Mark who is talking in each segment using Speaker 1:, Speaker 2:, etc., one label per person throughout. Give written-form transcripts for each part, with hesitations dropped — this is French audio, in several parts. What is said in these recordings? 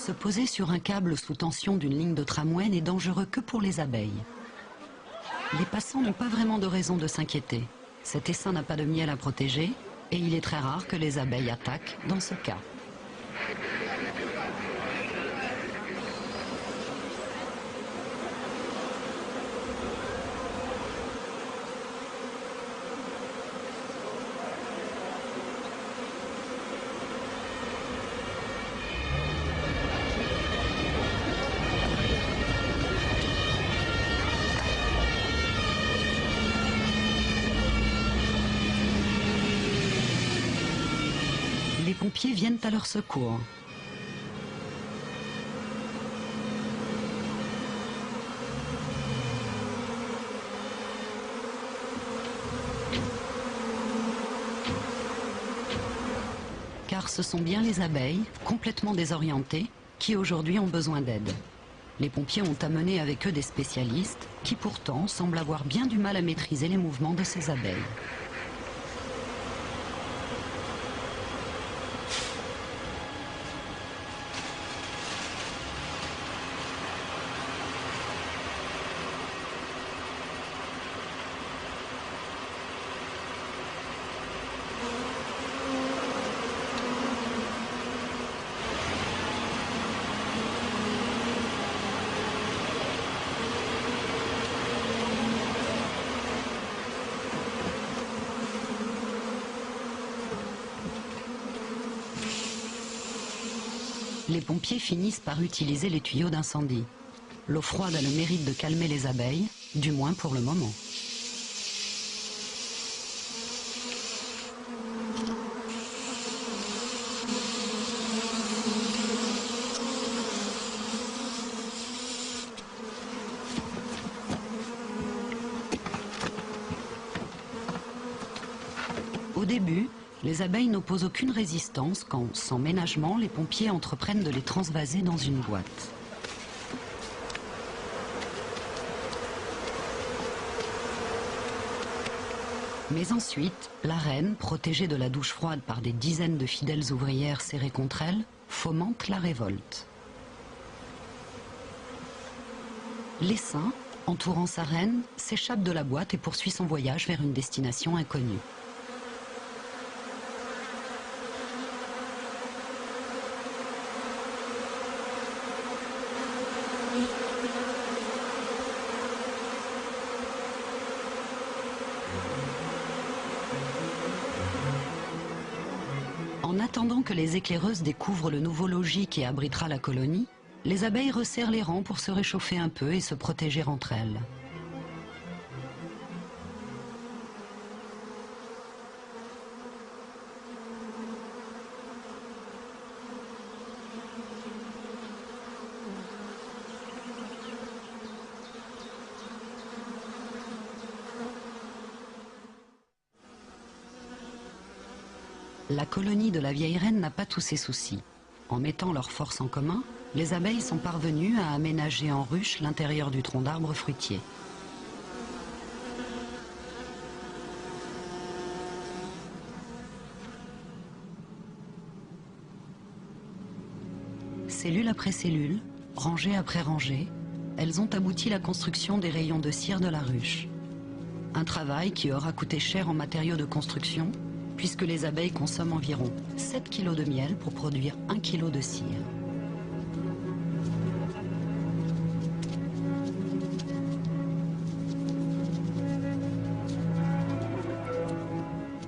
Speaker 1: Se poser sur un câble sous tension d'une ligne de tramway n'est dangereux que pour les abeilles. Les passants n'ont pas vraiment de raison de s'inquiéter. Cet essaim n'a pas de miel à protéger et il est très rare que les abeilles attaquent dans ce cas. Les pompiers viennent à leur secours. Car ce sont bien les abeilles, complètement désorientées, qui aujourd'hui ont besoin d'aide. Les pompiers ont amené avec eux des spécialistes qui pourtant semblent avoir bien du mal à maîtriser les mouvements de ces abeilles. Les pompiers finissent par utiliser les tuyaux d'incendie. L'eau froide a le mérite de calmer les abeilles, du moins pour le moment. Au début, les abeilles n'opposent aucune résistance quand, sans ménagement, les pompiers entreprennent de les transvaser dans une boîte. Mais ensuite, la reine, protégée de la douche froide par des dizaines de fidèles ouvrières serrées contre elle, fomente la révolte. L'essaim, entourant sa reine, s'échappe de la boîte et poursuit son voyage vers une destination inconnue. En attendant que les éclaireuses découvrent le nouveau logis qui abritera la colonie, les abeilles resserrent les rangs pour se réchauffer un peu et se protéger entre elles. La colonie de la vieille reine n'a pas tous ces soucis. En mettant leurs forces en commun, les abeilles sont parvenues à aménager en ruche l'intérieur du tronc d'arbre fruitier. Cellule après cellule, rangée après rangée, elles ont abouti à la construction des rayons de cire de la ruche. Un travail qui aura coûté cher en matériaux de construction, puisque les abeilles consomment environ 7 kg de miel pour produire 1 kg de cire.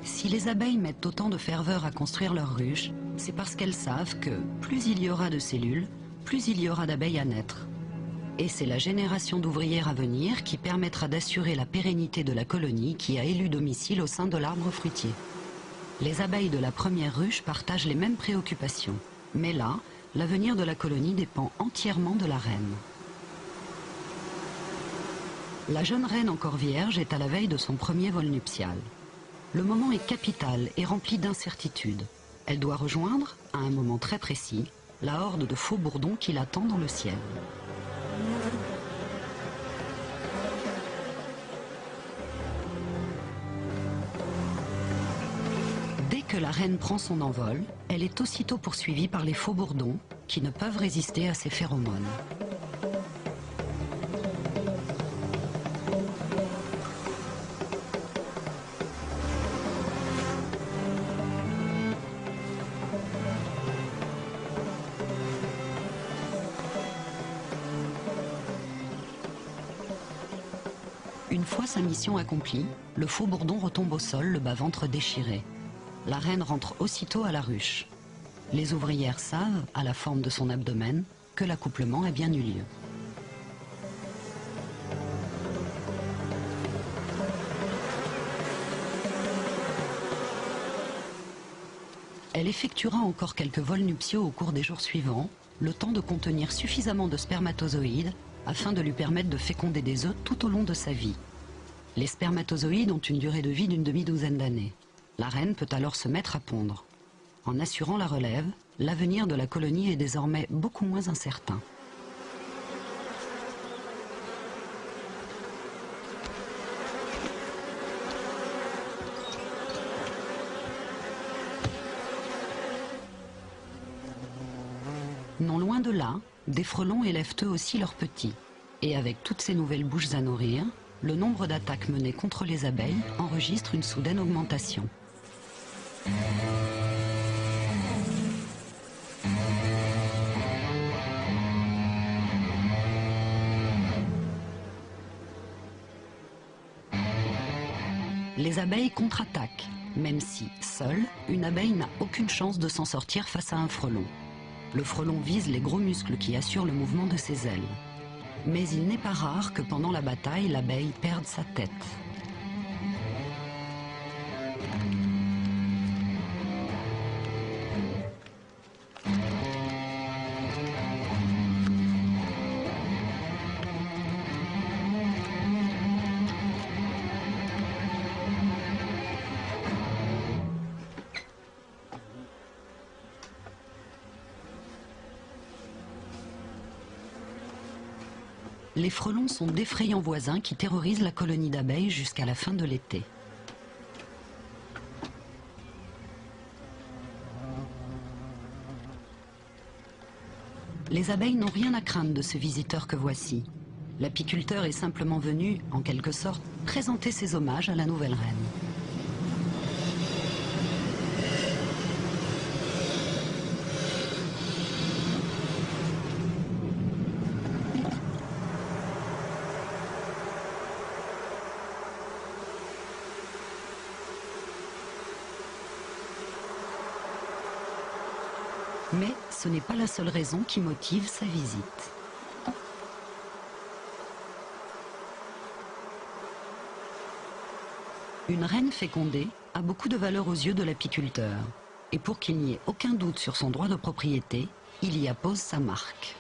Speaker 1: Si les abeilles mettent autant de ferveur à construire leur ruche, c'est parce qu'elles savent que plus il y aura de cellules, plus il y aura d'abeilles à naître. Et c'est la génération d'ouvrières à venir qui permettra d'assurer la pérennité de la colonie qui a élu domicile au sein de l'arbre fruitier. Les abeilles de la première ruche partagent les mêmes préoccupations. Mais là, l'avenir de la colonie dépend entièrement de la reine. La jeune reine encore vierge est à la veille de son premier vol nuptial. Le moment est capital et rempli d'incertitudes. Elle doit rejoindre, à un moment très précis, la horde de faux bourdons qui l'attend dans le ciel. Dès que la reine prend son envol, elle est aussitôt poursuivie par les faux bourdons qui ne peuvent résister à ces phéromones. Une fois sa mission accomplie, le faux bourdon retombe au sol, le bas-ventre déchiré. La reine rentre aussitôt à la ruche. Les ouvrières savent, à la forme de son abdomen, que l'accouplement a bien eu lieu. Elle effectuera encore quelques vols nuptiaux au cours des jours suivants, le temps de contenir suffisamment de spermatozoïdes afin de lui permettre de féconder des œufs tout au long de sa vie. Les spermatozoïdes ont une durée de vie d'une demi-douzaine d'années. La reine peut alors se mettre à pondre. En assurant la relève, l'avenir de la colonie est désormais beaucoup moins incertain. Non loin de là, des frelons élèvent eux aussi leurs petits. Et avec toutes ces nouvelles bouches à nourrir, le nombre d'attaques menées contre les abeilles enregistre une soudaine augmentation. Les abeilles contre-attaquent, même si, seule, une abeille n'a aucune chance de s'en sortir face à un frelon. Le frelon vise les gros muscles qui assurent le mouvement de ses ailes. Mais il n'est pas rare que pendant la bataille, l'abeille perde sa tête. Les frelons sont d'effrayants voisins qui terrorisent la colonie d'abeilles jusqu'à la fin de l'été. Les abeilles n'ont rien à craindre de ce visiteur que voici. L'apiculteur est simplement venu, en quelque sorte, présenter ses hommages à la nouvelle reine. Mais ce n'est pas la seule raison qui motive sa visite. Une reine fécondée a beaucoup de valeur aux yeux de l'apiculteur. Et pour qu'il n'y ait aucun doute sur son droit de propriété, il y appose sa marque.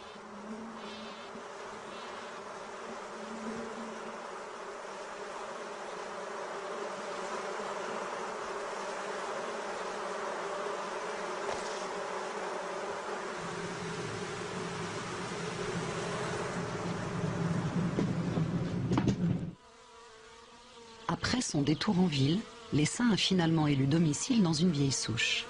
Speaker 1: Après son détour en ville, l'essaim a finalement élu domicile dans une vieille souche.